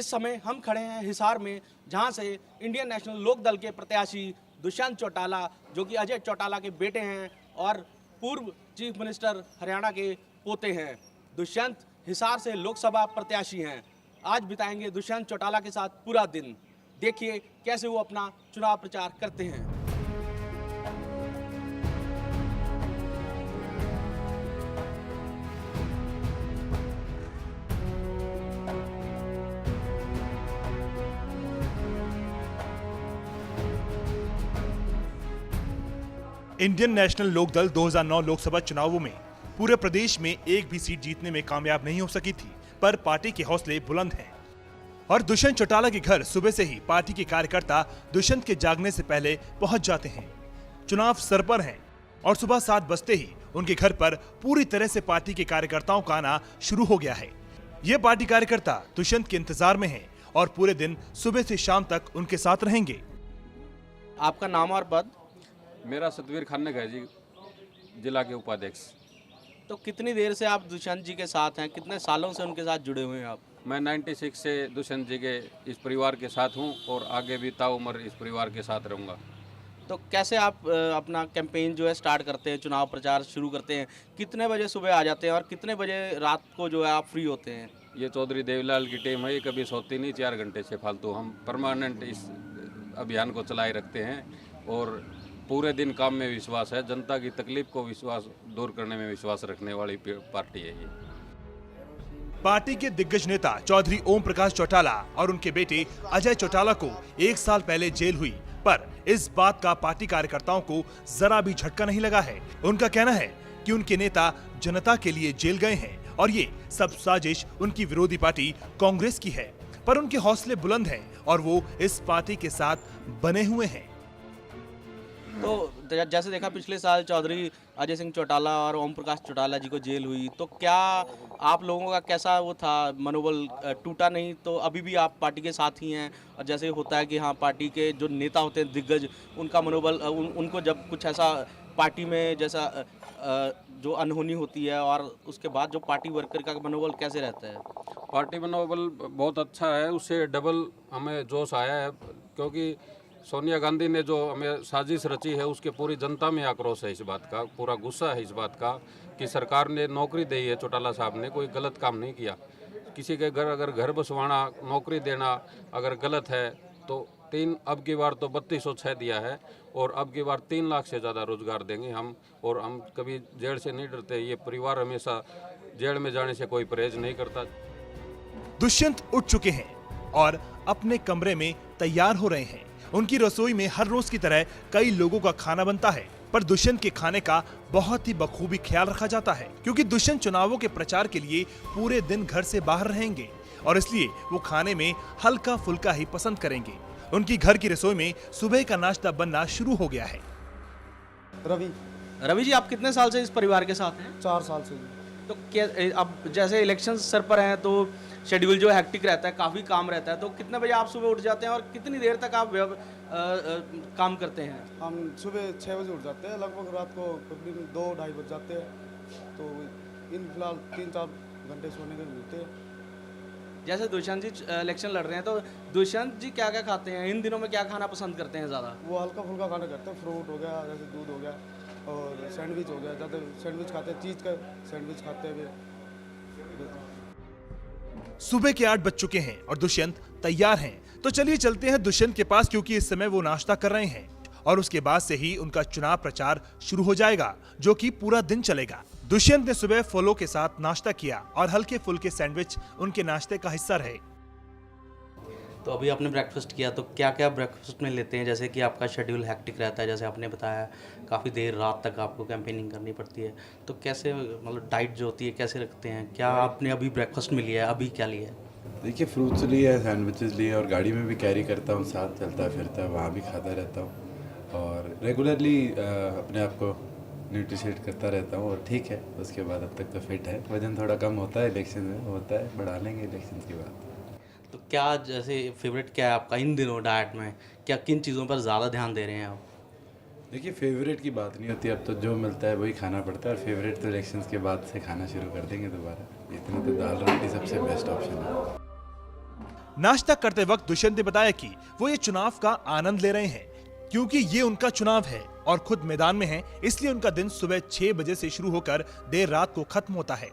इस समय हम खड़े हैं हिसार में, जहां से इंडियन नेशनल लोक दल के प्रत्याशी दुष्यंत चौटाला, जो कि अजय चौटाला के बेटे हैं और पूर्व चीफ मिनिस्टर हरियाणा के पोते हैं, दुष्यंत हिसार से लोकसभा प्रत्याशी हैं। आज बिताएंगे दुष्यंत चौटाला के साथ पूरा दिन। देखिए कैसे वो अपना चुनाव प्रचार करते हैं। इंडियन नेशनल लोकदल 2009 लोकसभा चुनावों में पूरे प्रदेश में एक भी सीट जीतने में कामयाब नहीं हो सकी थी, पर पार्टी के हौसले बुलंद हैं और दुष्यंत चौटाला के घर सुबह से ही पार्टी के कार्यकर्ता दुष्यंत के जागने से पहले पहुंच जाते हैं। चुनाव सर पर हैं और सुबह 7 बजते ही उनके घर पर पूरी तरह से पार्टी के कार्यकर्ताओं का आना शुरू हो गया है। ये पार्टी कार्यकर्ता दुष्यंत के इंतजार में हैं और पूरे दिन सुबह से शाम तक उनके साथ रहेंगे। आपका नाम और पद? मेरा सतवीर खानक है जी, जिला के उपाध्यक्ष। तो कितनी देर से आप दुष्यंत जी के साथ हैं, कितने सालों से उनके साथ जुड़े हुए हैं आप? मैं 96 से दुष्यंत जी के इस परिवार के साथ हूं और आगे भी ताउम्र इस परिवार के साथ रहूंगा। तो कैसे आप अपना कैंपेन जो है स्टार्ट करते हैं, चुनाव प्रचार शुरू करते हैं? कितने बजे सुबह आ जाते हैं और कितने बजे रात को जो है आप फ्री होते हैं? ये चौधरी देवीलाल की टीम है, ये कभी सोती नहीं 4 घंटे से फालतू। हम परमानेंट इस अभियान को चलाए रखते हैं और पूरे दिन काम में विश्वास है। जनता की तकलीफ को विश्वास दूर करने में विश्वास रखने वाली पार्टी है ये। पार्टी के दिग्गज नेता चौधरी ओम प्रकाश चौटाला और उनके बेटे अजय चौटाला को 1 साल पहले जेल हुई, पर इस बात का पार्टी कार्यकर्ताओं को जरा भी झटका नहीं लगा है। उनका कहना है कि उनके नेता जनता के लिए जेल गए हैं और ये सब साजिश उनकी विरोधी पार्टी कांग्रेस की है, पर उनके हौसले बुलंद हैं और वो इस पार्टी के साथ बने हुए हैं। तो जैसे देखा पिछले साल चौधरी अजय सिंह चौटाला और ओम प्रकाश चौटाला जी को जेल हुई, तो क्या आप लोगों का कैसा वो था, मनोबल टूटा नहीं? तो अभी भी आप पार्टी के साथ ही हैं और जैसे होता है कि हाँ, पार्टी के जो नेता होते हैं दिग्गज, उनका मनोबल उनको जब कुछ ऐसा पार्टी में जैसा जो अनहोनी होती है और उसके बाद जो पार्टी वर्कर का मनोबल कैसे रहता है? पार्टी मनोबल बहुत अच्छा है, उससे डबल हमें जोश आया है, क्योंकि सोनिया गांधी ने जो हमें साजिश रची है उसके पूरी जनता में आक्रोश है इस बात का, पूरा गुस्सा है इस बात का कि सरकार ने नौकरी दी है, चौटाला साहब ने कोई गलत काम नहीं किया। किसी के घर अगर घर बसवाना, नौकरी देना अगर गलत है तो अब की बार तो 3206 दिया है और अब की बार 3 लाख से ज़्यादा रोजगार देंगे हम। और हम कभी जेल से नहीं डरते, ये परिवार हमेशा जेल में जाने से कोई परहेज नहीं करता। दुष्यंत उठ चुके हैं और अपने कमरे में तैयार हो रहे हैं। उनकी रसोई में हर रोज की तरह कई लोगों का खाना बनता है, पर दुष्यंत के खाने का बहुत ही बखूबी ख्याल रखा जाता है, क्योंकि दुष्यंत चुनावों के प्रचार के लिए पूरे दिन घर से बाहर रहेंगे और इसलिए वो खाने में हल्का फुल्का ही पसंद करेंगे। उनकी घर की रसोई में सुबह का नाश्ता बनना शुरू हो गया है। रवि जी, आप कितने साल से इस परिवार के साथ हैं? 4 साल से। तो क्या अब जैसे इलेक्शन सर पर हैं तो शेड्यूल जो हेक्टिक रहता है, काफ़ी काम रहता है, तो कितने बजे आप सुबह उठ जाते हैं और कितनी देर तक आप काम करते हैं? हम सुबह 6 बजे उठ जाते हैं, लगभग रात को तकरीबन 2-2:30 बज जाते हैं। तो इन फिलहाल 3-4 घंटे सोने के मिलते हैं। जैसे दुष्यंत जी इलेक्शन लड़ रहे हैं, तो दुष्यंत जी क्या क्या खाते हैं इन दिनों में, क्या खाना पसंद करते हैं ज़्यादा? वो हल्का फुल्का खाना करते हैं, फ्रूट हो गया, जैसे दूध हो गया और सैंडविच हो गया। ज़्यादा सैंडविच खाते हैं, चीज़ का सैंडविच खाते हैं। सुबह के 8 बज चुके हैं और दुष्यंत तैयार हैं, तो चलिए चलते हैं दुष्यंत के पास, क्योंकि इस समय वो नाश्ता कर रहे हैं और उसके बाद से ही उनका चुनाव प्रचार शुरू हो जाएगा, जो कि पूरा दिन चलेगा। दुष्यंत ने सुबह फलों के साथ नाश्ता किया और हल्के फुल्के सैंडविच उनके नाश्ते का हिस्सा रहे। तो अभी आपने ब्रेकफास्ट किया, तो क्या क्या ब्रेकफास्ट में लेते हैं? जैसे कि आपका शेड्यूल हेक्टिक रहता है, जैसे आपने बताया काफ़ी देर रात तक आपको कैंपेनिंग करनी पड़ती है, तो कैसे मतलब डाइट जो होती है कैसे रखते हैं? क्या आपने अभी ब्रेकफास्ट में लिया है, अभी क्या लिया है? देखिए, फ्रूट्स लिए हैं, सैंडविचेस लिए और गाड़ी में भी कैरी करता हूँ, साथ चलता फिरता वहाँ भी खाता रहता हूँ और रेगुलरली अपने आप को न्यूट्रिशेट करता रहता हूँ और ठीक है। उसके बाद अब तक तो फिट है। वजन थोड़ा कम होता है, इलेक्शन में होता है, बढ़ा लेंगे इलेक्शन के बाद। तो क्या जैसे फेवरेट क्या है आपका इन दिनों डाइट में, क्या किन चीज़ों पर ज़्यादा ध्यान दे रहे हैं आप? देखिए, फेवरेट की बात नहीं होती, अब तो जो मिलता है वही खाना पड़ता है और फेवरेट तो इलेक्शंस के बाद से खाना शुरू कर देंगे दोबारा। इतने तो दाल रोटी सबसे बेस्ट ऑप्शन है। नाश्ता करते वक्त दुष्यंत ने बताया कि वो ये चुनाव का आनंद ले रहे हैं क्योंकि ये उनका चुनाव है और खुद मैदान में हैं, इसलिए उनका दिन सुबह 6 बजे से शुरू होकर देर रात को खत्म होता है।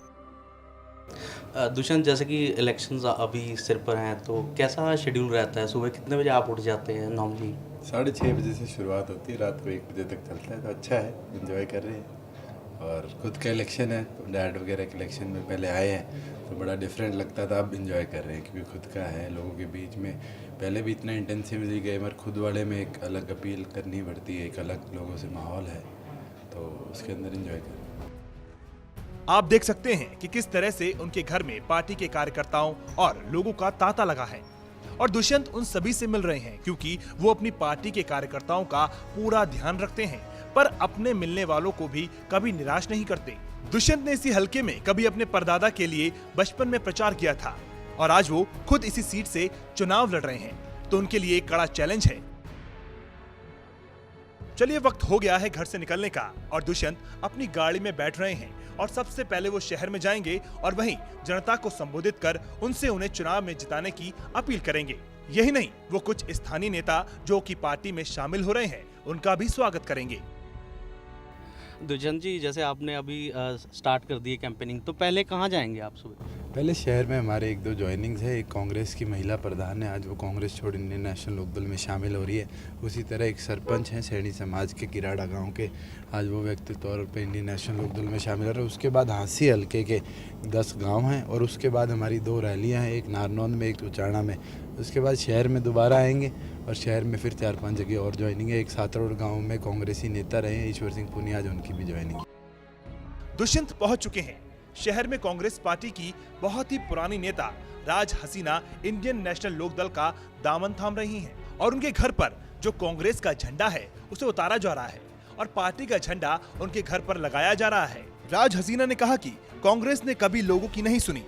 दुष्यंत, जैसे कि इलेक्शंस अभी सिर पर हैं, तो कैसा शेड्यूल रहता है? सुबह कितने बजे आप उठ जाते हैं नॉर्मली? 6:30 बजे से शुरुआत होती है, रात को 1 बजे तक चलता है। तो अच्छा है, एंजॉय कर रहे हैं। और खुद का इलेक्शन है, डैड वगैरह के इलेक्शन में पहले आए हैं तो बड़ा डिफरेंट लगता था, अब एंजॉय कर रहे हैं क्योंकि खुद का है, लोगों के बीच में। पहले भी इतना इंटेंसिवली गए मगर खुद वाले में एक अलग अपील करनी पड़ती है, एक अलग लोगों से माहौल है, तो उसके अंदर एंजॉय कर रहे हैं। आप देख सकते हैं कि किस तरह से उनके घर में पार्टी के कार्यकर्ताओं और लोगों का तांता लगा है और दुष्यंत उन सभी से मिल रहे हैं क्योंकि वो अपनी पार्टी के कार्यकर्ताओं का पूरा ध्यान रखते हैं, पर अपने मिलने वालों को भी कभी निराश नहीं करते। दुष्यंत ने इसी हलके में कभी अपने परदादा के लिए बचपन में प्रचार किया था और आज वो खुद इसी सीट से चुनाव लड़ रहे हैं, तो उनके लिए एक कड़ा चैलेंज है। चलिए, वक्त हो गया है घर से निकलने का और दुष्यंत अपनी गाड़ी में बैठ रहे हैं और सबसे पहले वो शहर में जाएंगे और वहीं जनता को संबोधित कर उनसे उन्हें चुनाव में जिताने की अपील करेंगे। यही नहीं, वो कुछ स्थानीय नेता जो कि पार्टी में शामिल हो रहे हैं उनका भी स्वागत करेंगे। दुष्यंत जी, जैसे आपने अभी स्टार्ट कर दी है कैंपेनिंग, तो पहले कहाँ जाएंगे आप सुबह? पहले शहर में हमारे 1-2 ज्वाइनिंग्स है। एक कांग्रेस की महिला प्रधान है, आज वो कांग्रेस छोड़ इंडियन नेशनल लोकदल में शामिल हो रही है। उसी तरह एक सरपंच हैं सैनी समाज के किराड़ा गांव के, आज वो व्यक्तिगत तौर पे इंडियन नेशनल लोकदल में शामिल हो रहे हैं। उसके बाद हाँसी हल्के के 10 गाँव हैं और उसके बाद हमारी 2 रैलियाँ हैं, एक नारनौंद में, एक उचाड़ा में। उसके बाद शहर में दोबारा आएंगे और शहर में फिर 4-5 जगह और ज्वाइनिंग है। एक सातरोड गाँव में कांग्रेसी नेता रहे हैं ईश्वर सिंह पुनिया, आज उनकी भी ज्वाइनिंग। दुष्यंत पहुंच चुके हैं। शहर में कांग्रेस पार्टी की बहुत ही पुरानी नेता राज हसीना इंडियन नेशनल लोकदल का दामन थाम रही हैं और उनके घर पर जो कांग्रेस का झंडा है उसे उतारा जा रहा है और पार्टी का झंडा उनके घर पर लगाया जा रहा है। राज हसीना ने कहा कि कांग्रेस ने कभी लोगों की नहीं सुनी,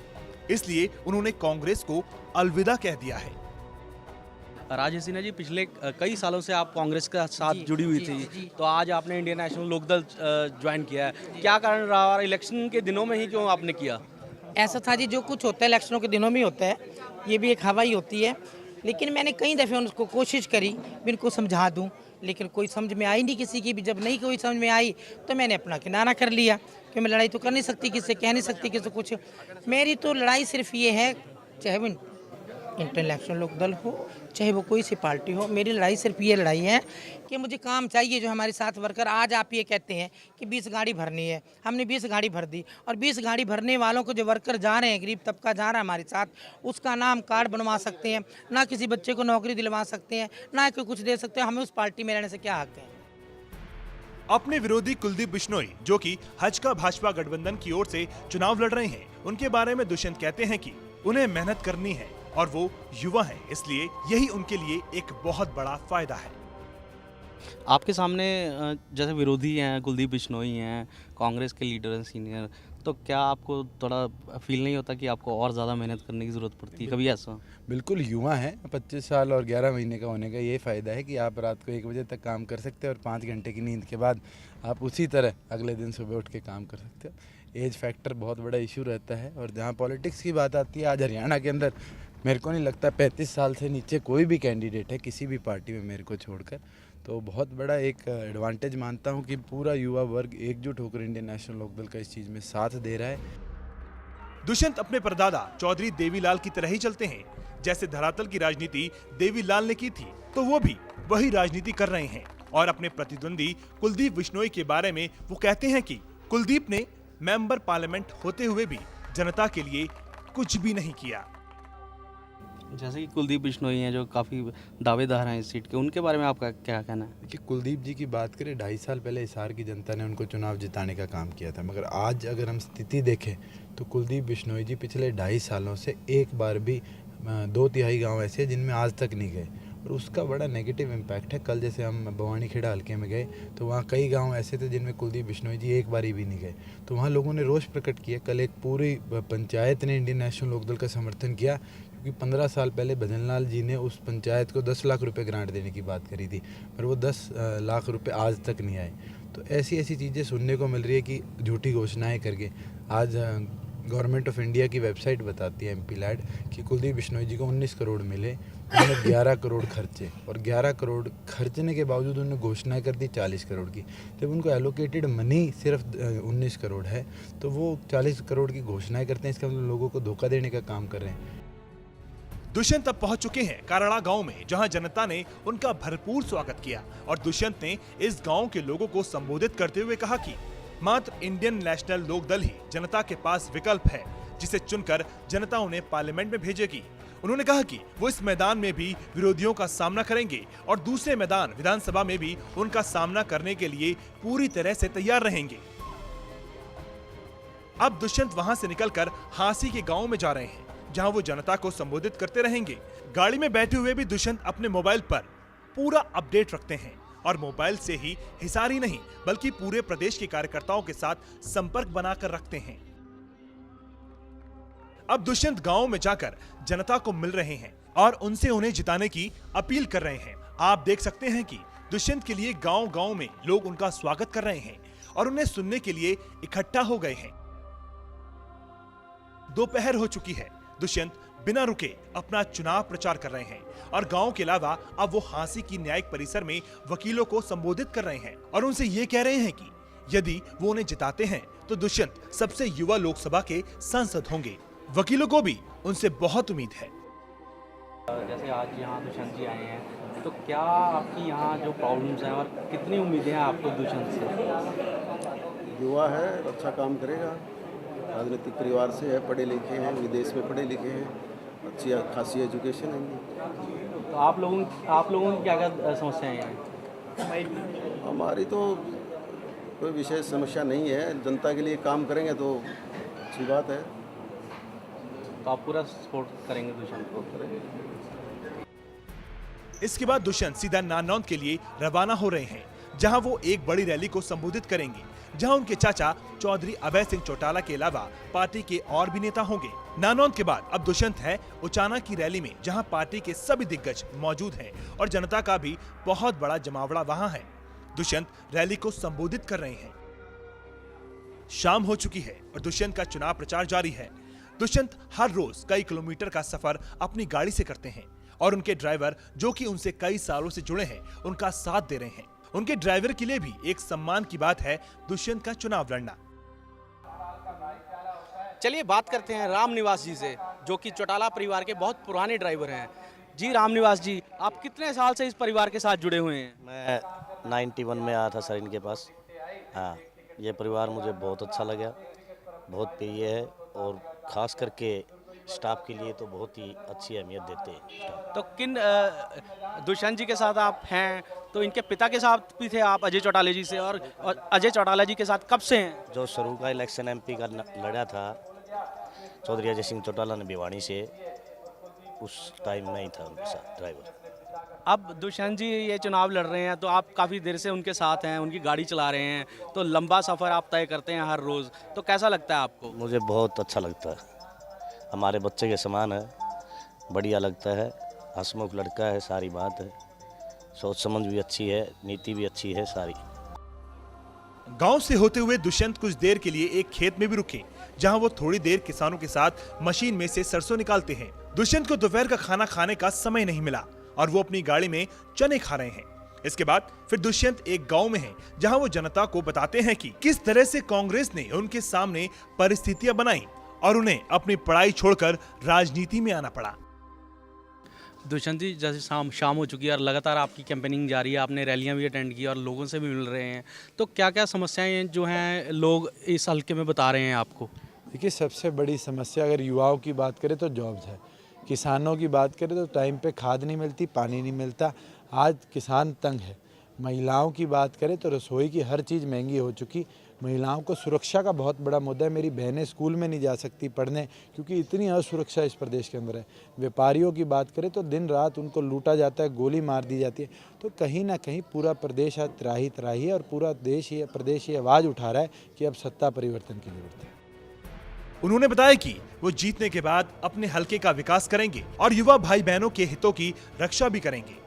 इसलिए उन्होंने कांग्रेस को अलविदा कह दिया है। राज हसीना जी, पिछले कई सालों से आप कांग्रेस के साथ जुड़ी हुई थी, तो आज आपने इंडियन नेशनल लोकदल ज्वाइन किया है, क्या कारण रहा और इलेक्शन के दिनों में ही क्यों आपने किया? ऐसा था जी, जो कुछ होता है इलेक्शनों के दिनों में ही होता है, ये भी एक हवा ही होती है। लेकिन मैंने कई दफ़े उनको कोशिश करी भी इनको समझा दूं, लेकिन कोई समझ में आई नहीं किसी की भी। जब नहीं कोई समझ में आई तो मैंने अपना किनारा कर लिया कि मैं लड़ाई तो कर नहीं सकती, किससे कह नहीं सकती किसी कुछ। मेरी तो लड़ाई सिर्फ ये है, चाहे वो इंडियन नेशनल लोकदल हो चाहे वो कोई सी पार्टी हो, मेरी लड़ाई सिर्फ ये लड़ाई है कि मुझे काम चाहिए। जो हमारे साथ वर्कर, आज आप ये कहते हैं कि 20 गाड़ी भरनी है, हमने 20 गाड़ी भर दी और 20 गाड़ी भरने वालों को जो वर्कर जा रहे हैं, गरीब तबका जा रहा है हमारे साथ, उसका नाम कार्ड बनवा सकते हैं ना, किसी बच्चे को नौकरी दिलवा सकते हैं ना, कोई कुछ दे सकते हैं। हमें उस पार्टी में रहने से क्या हक है? अपने विरोधी कुलदीप बिश्नोई, जो कि हज का भाजपा गठबंधन की ओर से चुनाव लड़ रहे हैं, उनके बारे में दुष्यंत कहते हैं कि उन्हें मेहनत करनी है और वो युवा हैं, इसलिए यही उनके लिए एक बहुत बड़ा फायदा है। आपके सामने जैसे विरोधी हैं, कुलदीप बिश्नोई हैं, कांग्रेस के लीडर हैं सीनियर, तो क्या आपको थोड़ा फील नहीं होता कि आपको और ज़्यादा मेहनत करने की ज़रूरत पड़ती है कभी ऐसा? बिल्कुल, युवा हैं, 25 साल और 11 महीने का होने का ये फ़ायदा है कि आप रात को 1 बजे तक काम कर सकते हैं और 5 घंटे की नींद के बाद आप उसी तरह अगले दिन सुबह उठ के काम कर सकते हो। एज फैक्टर बहुत बड़ा इशू रहता है। और जहाँ पॉलिटिक्स की बात आती है, आज हरियाणा के अंदर मेरे को नहीं लगता 35 साल से नीचे कोई भी कैंडिडेट है किसी भी पार्टी में, मेरे को छोड़कर। तो बहुत बड़ा एक एडवांटेज मानता हूँ कि पूरा युवा वर्ग एकजुट होकर इंडियन नेशनल लोकदल का इस चीज़ में साथ दे रहा है। दुष्यंत अपने परदादा चौधरी देवीलाल की तरह ही चलते हैं। जैसे धरातल की राजनीति देवीलाल ने की थी, तो वो भी वही राजनीति कर रहे हैं। और अपने प्रतिद्वंदी कुलदीप बिश्नोई के बारे में वो कहते हैं कि कुलदीप ने मेंबर पार्लियामेंट होते हुए भी जनता के लिए कुछ भी नहीं किया। जैसे कि कुलदीप बिश्नोई हैं जो काफ़ी दावेदार हैं इस सीट के, उनके बारे में आपका क्या कहना है? कि कुलदीप जी की बात करें, 2.5 साल पहले हिसार की जनता ने उनको चुनाव जिताने का काम किया था, मगर आज अगर हम स्थिति देखें तो कुलदीप बिश्नोई जी पिछले 2.5 सालों से एक बार भी 2/3 गांव ऐसे जिनमें आज तक नहीं गए और उसका बड़ा नेगेटिव इम्पैक्ट है। कल जैसे हम भवानी खेड़ा हल्के में गए तो वहाँ कई गांव ऐसे थे जिनमें कुलदीप बिश्नोई जी एक बारी भी नहीं गए, तो वहाँ लोगों ने रोष प्रकट किया। कल एक पूरी पंचायत ने इंडियन नेशनल लोकदल का समर्थन किया क्योंकि 15 साल पहले भजनलाल जी ने उस पंचायत को 10 लाख रुपए ग्रांट देने की बात करी थी, पर वो 10 लाख रुपए आज तक नहीं आए। तो ऐसी ऐसी चीज़ें सुनने को मिल रही है कि झूठी घोषणाएं करके आज गवर्नमेंट ऑफ इंडिया की वेबसाइट बताती है एमपी लैड कि कुलदीप बिश्नोई जी को 19 करोड़ मिले, उन्होंने 11 करोड़ खर्चे और 11 करोड़ खर्चने के बावजूद उन्होंने घोषणा कर दी 40 करोड़ की। जब उनको एलोकेटेड मनी सिर्फ 19 करोड़ है तो वो 40 करोड़ की घोषणाएं करते हैं, इसका मतलब लोगों को धोखा देने का काम कर रहे हैं। दुष्यंत अब पहुंच चुके हैं काराड़ा गांव में, जहां जनता ने उनका भरपूर स्वागत किया और दुष्यंत ने इस गांव के लोगों को संबोधित करते हुए कहा कि मात्र इंडियन नेशनल लोकदल ही जनता के पास विकल्प है, जिसे चुनकर जनता उन्हें पार्लियामेंट में भेजेगी। उन्होंने कहा कि वो इस मैदान में भी विरोधियों का सामना करेंगे और दूसरे मैदान विधानसभा में भी उनका सामना करने के लिए पूरी तरह से तैयार रहेंगे। अब दुष्यंत वहां से निकलकर हांसी के गांव में जा रहे हैं, जहां वो जनता को संबोधित करते रहेंगे। गाड़ी में बैठे हुए भी दुष्यंत अपने मोबाइल पर पूरा अपडेट रखते हैं और मोबाइल से ही हिसार ही नहीं बल्कि पूरे प्रदेश के कार्यकर्ताओं के साथ संपर्क बनाकर रखते हैं। अब दुष्यंत गांव में जाकर जनता को मिल रहे हैं और उनसे उन्हें जिताने की अपील कर रहे हैं। आप देख सकते हैं कि दुष्यंत के लिए गांव-गांव में लोग उनका स्वागत कर रहे हैं और उन्हें सुनने के लिए इकट्ठा हो गए हैं। दोपहर हो चुकी है। दुष्यंत बिना रुके अपना चुनाव प्रचार कर रहे हैं और गांव के अलावा अब वो हांसी की न्यायिक परिसर में वकीलों को संबोधित कर रहे हैं और उनसे ये कह रहे हैं कि यदि वो उन्हें जिताते हैं तो दुष्यंत सबसे युवा लोकसभा के सांसद होंगे। वकीलों को भी उनसे बहुत उम्मीद है। जैसे आज यहाँ दुष्यंत जी आए हैं, तो क्या आपकी यहाँ जो प्रॉब्लम्स हैं और कितनी उम्मीदें हैं आपको दुष्यंत से? युवा है, अच्छा काम करेगा, राजनीतिक परिवार से है, पढ़े लिखे हैं, विदेश में पढ़े लिखे हैं, अच्छी खासी एजुकेशन है। तो आप लोगों की क्या क्या समस्याएं हैं? हमारी तो कोई विशेष समस्या नहीं है, जनता के लिए काम करेंगे तो अच्छी बात है। तो आप पूरा सपोर्ट करेंगे दुष्यंत को? इसके बाद दुष्यंत सीधा नानौंद के लिए रवाना हो रहे हैं, जहां वो एक बड़ी रैली को संबोधित करेंगे, जहां उनके चाचा चौधरी अभय सिंह चौटाला के अलावा पार्टी के और भी नेता होंगे। नानौंद के बाद अब दुष्यंत है उचाना की रैली में, जहां पार्टी के सभी दिग्गज मौजूद हैं और जनता का भी बहुत बड़ा जमावड़ा वहां है। दुष्यंत रैली को संबोधित कर रहे हैं। शाम हो चुकी है और दुष्यंत का चुनाव प्रचार जारी है। दुष्यंत हर रोज कई किलोमीटर का सफर अपनी गाड़ी से करते हैं और उनके ड्राइवर, जो कि उनसे कई सालों से जुड़े हैं, उनका साथ दे रहे हैं। उनके ड्राइवर के लिए भी एक सम्मान की बात है दुष्यंत का चुनाव लड़ना। चलिए बात करते हैं रामनिवास जी से, जो कि चौटाला परिवार के बहुत पुराने ड्राइवर हैं। जी रामनिवास जी, आप कितने साल से इस परिवार के साथ जुड़े हुए हैं? मैं 91 में आया था सर इनके पास। हाँ, ये परिवार मुझे बहुत अच्छा लगा, बहुत प्रिय है और ख़ास करके स्टाफ के लिए तो बहुत ही अच्छी अहमियत देते हैं। तो किन दुष्यंत जी के साथ आप हैं, तो इनके पिता के साथ भी थे आप अजय चौटाला जी से, और अजय चौटाला जी के साथ कब से हैं? जो शुरू का इलेक्शन एमपी का लड़ा था चौधरी अजय सिंह चौटाला ने भिवानी से, उस टाइम में ही था उनके साथ ड्राइवर। अब दुष्यंत जी ये चुनाव लड़ रहे हैं, तो आप काफ़ी देर से उनके साथ हैं, उनकी गाड़ी चला रहे हैं, तो लंबा सफ़र आप तय करते हैं हर रोज़, तो कैसा लगता है आपको? मुझे बहुत अच्छा लगता है, हमारे बच्चे के समान है, बढ़िया लगता है, हंसमुख लड़का है, सारी बात है, सोच समझ भी अच्छी है, नीति भी अच्छी है सारी। गांव से होते हुए दुष्यंत कुछ देर के लिए एक खेत में भी रुके, जहां वो थोड़ी देर किसानों के साथ मशीन में से सरसों निकालते हैं। दुष्यंत को दोपहर का खाना खाने का समय नहीं मिला और वो अपनी गाड़ी में चने खा रहे हैं। इसके बाद फिर दुष्यंत एक गांव में हैं, जहां वो जनता को बताते हैं कि किस तरह से कांग्रेस ने उनके सामने परिस्थितियां बनाई और उन्हें अपनी पढ़ाई छोड़कर राजनीति में आना पड़ा। दुष्यंत जी, जैसे शाम हो चुकी है और लगातार आपकी कैंपेनिंग जारी है, आपने रैलियां भी अटेंड की और लोगों से भी मिल रहे हैं, तो क्या क्या समस्याएं जो हैं लोग इस हल्के में बता रहे हैं आपको? देखिए, सबसे बड़ी समस्या अगर युवाओं की बात करें तो जॉब्स है, किसानों की बात करें तो टाइम पे खाद नहीं मिलती, पानी नहीं मिलता, आज किसान तंग है। महिलाओं की बात करें तो रसोई की हर चीज़ महंगी हो चुकी, महिलाओं को सुरक्षा का बहुत बड़ा मुद्दा है। मेरी बहनें स्कूल में नहीं जा सकती पढ़ने, क्योंकि इतनी असुरक्षा इस प्रदेश के अंदर है। व्यापारियों की बात करें तो दिन रात उनको लूटा जाता है, गोली मार दी जाती है। तो कहीं ना कहीं पूरा प्रदेश आज त्राही त्राही है और पूरा देश ये प्रदेश ये आवाज़ उठा रहा है कि अब सत्ता परिवर्तन की जरूरत है। उन्होंने बताया कि वो जीतने के बाद अपने हलके का विकास करेंगे और युवा भाई बहनों के हितों की रक्षा भी करेंगे।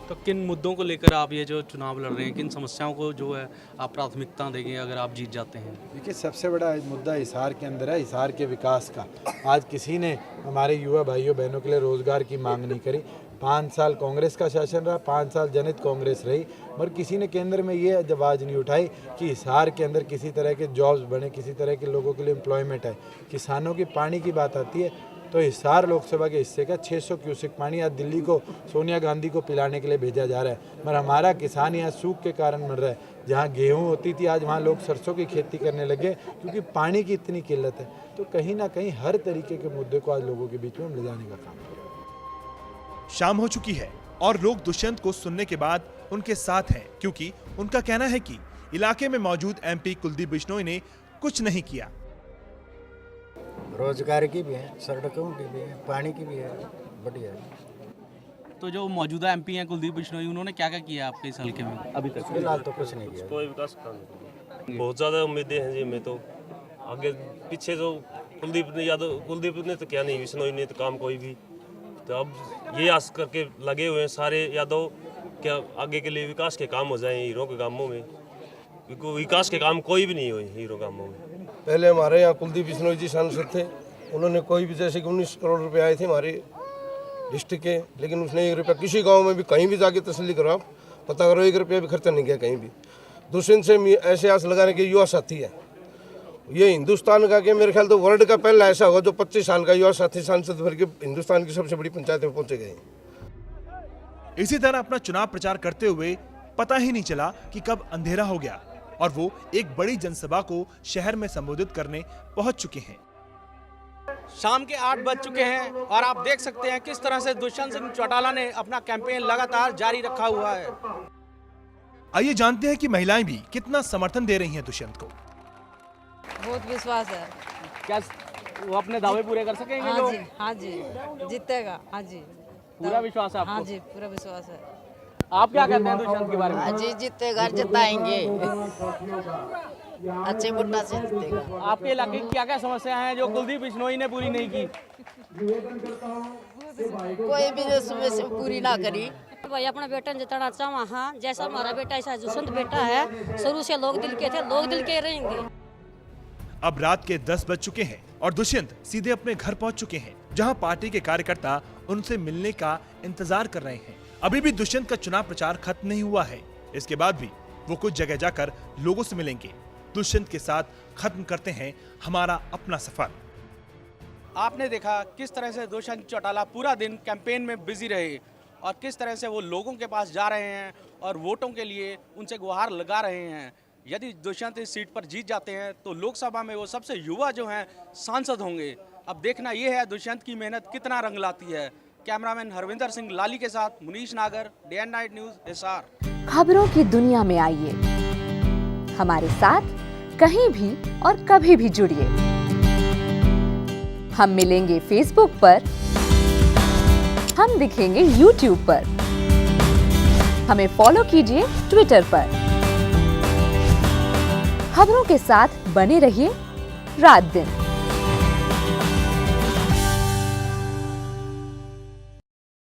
तो किन मुद्दों को लेकर आप ये जो चुनाव लड़ रहे हैं, किन समस्याओं को जो है आप प्राथमिकता देंगे अगर आप जीत जाते हैं? देखिए, सबसे बड़ा मुद्दा हिसार के अंदर है, हिसार के विकास का। आज किसी ने हमारे युवा भाइयों बहनों के लिए रोज़गार की मांग नहीं करी। 5 साल कांग्रेस का शासन रहा, 5 साल जनहित कांग्रेस रही, मगर किसी ने केंद्र में ये आवाज़ नहीं उठाई कि हिसार के अंदर किसी तरह के जॉब्स बने, किसी तरह के लोगों के लिए एम्प्लॉयमेंट है। किसानों की पानी की बात आती है तो हिसार लोकसभा के हिस्से का 600 क्यूसेक पानी आज दिल्ली को सोनिया गांधी को पिलाने के लिए भेजा जा रहा है, मगर हमारा किसान यहाँ सूख के कारण मर रहा है। जहाँ गेहूँ होती थी आज वहाँ लोग सरसों की खेती करने लगे क्योंकि पानी की इतनी किल्लत है। तो कहीं ना कहीं हर तरीके के मुद्दे को आज लोगों के बीच में ले जाने का काम किया। शाम हो चुकी है और लोग दुष्यंत को सुनने के बाद उनके साथ हैं, क्योंकि उनका कहना है कि इलाके में मौजूद एमपी कुलदीप बिश्नोई ने कुछ नहीं किया। रोजगार की भी है, सड़कों की भी है, पानी की भी है, बढ़िया है। तो जो मौजूदा एमपी हैं कुलदीप बिश्नोई, उन्होंने क्या क्या किया आपके इस हल्के में अभी तक? फिलहाल तो कुछ नहीं किया। कोई विकास काम बहुत ज़्यादा उम्मीदें हैं जी हमें तो। आगे पीछे जो कुलदीप ने तो क्या नहीं, बिश्नोई ने तो काम कोई भी। तो अब ये आस करके लगे हुए हैं सारे यादव क्या आगे के लिए विकास के काम हो जाएं हीरो के कामों में। विकास के काम कोई भी नहीं हुए हीरो कामों में। पहले हमारे यहाँ कुलदीप बिश्नोई जी सांसद थे, उन्होंने कोई भी जैसे कि 19 करोड़ रुपए आए थे हमारे डिस्ट्रिक्ट के, लेकिन उसने 1 रुपया किसी गांव में भी कहीं भी जाके तसल्ली करो, आप पता करो 1 रुपया भी खर्चा नहीं किया कहीं भी। दुष्यंत से ऐसे आस लगाने के युवा साथी है, ये हिंदुस्तान का, कि मेरे ख्याल तो वर्ल्ड का पहला ऐसा होगा जो 25 साल का युवा साथी सांसद भर के हिंदुस्तान की सबसे बड़ी पंचायत में पहुंचे गए। इसी तरह अपना चुनाव प्रचार करते हुए पता ही नहीं चला कि कब अंधेरा हो गया और वो एक बड़ी जनसभा को शहर में संबोधित करने पहुंच चुके हैं। शाम के 8 बज चुके हैं और आप देख सकते हैं किस तरह से दुष्यंत सिंह चौटाला ने अपना कैंपेन लगातार जारी रखा हुआ है। आइए जानते हैं कि महिलाएं भी कितना समर्थन दे रही हैं दुष्यंत को। बहुत विश्वास है। क्या वो अपने दावे पूरे कर सकेंगे? हाँ जी, हाँ जी, जीतेगा। हाँ जी, पूरा विश्वास है आपको? हाँ जी, पूरा विश्वास है। आप क्या कहते हैं दुष्यंत के बारे में? हाँ जी, जीतेगा, जिताएंगे, अच्छे वोटा से जीतेगा। आपके इलाके की क्या क्या समस्या हैं जो कुलदीप बिश्नोई ने पूरी नहीं की? कोई भी जो सुबह से पूरी ना करी। भाई अपना बेटा जिताना चाहवा, हाँ, जैसा हमारा बेटा ऐसा दुष्यंत बेटा है, शुरू से लोग दिल के थे, लोग दिल के रहेंगे। अब रात के 10 बज चुके हैं और दुष्यंत सीधे अपने घर पहुंच चुके हैं, जहां पार्टी के कार्यकर्ता उनसे मिलने का इंतजार कर रहे हैं। अभी भी दुष्यंत का चुनाव प्रचार खत्म नहीं हुआ है, इसके बाद भी वो कुछ जगह जाकर लोगों से मिलेंगे। दुष्यंत के साथ खत्म करते हैं हमारा अपना सफर। आपने देखा किस तरह से दुष्यंत चौटाला पूरा दिन कैंपेन में बिजी रहे और किस तरह से वो लोगों के पास जा रहे हैं और वोटों के लिए उनसे गुहार लगा रहे हैं। यदि दुष्यंत इस सीट पर जीत जाते हैं तो लोकसभा में वो सबसे युवा जो हैं सांसद होंगे। अब देखना ये है दुष्यंत की मेहनत कितना रंग लाती है। कैमरामैन हरविंदर सिंह लाली के साथ मुनीश नागर, day and night news, Hisar. खबरों की दुनिया में आइए, हमारे साथ कहीं भी और कभी भी जुड़िए। हम मिलेंगे फेसबुक पर, हम दिखेंगे यूट्यूब पर, हमें फॉलो कीजिए ट्विटर पर। खबरों के साथ बने रहिए रात दिन।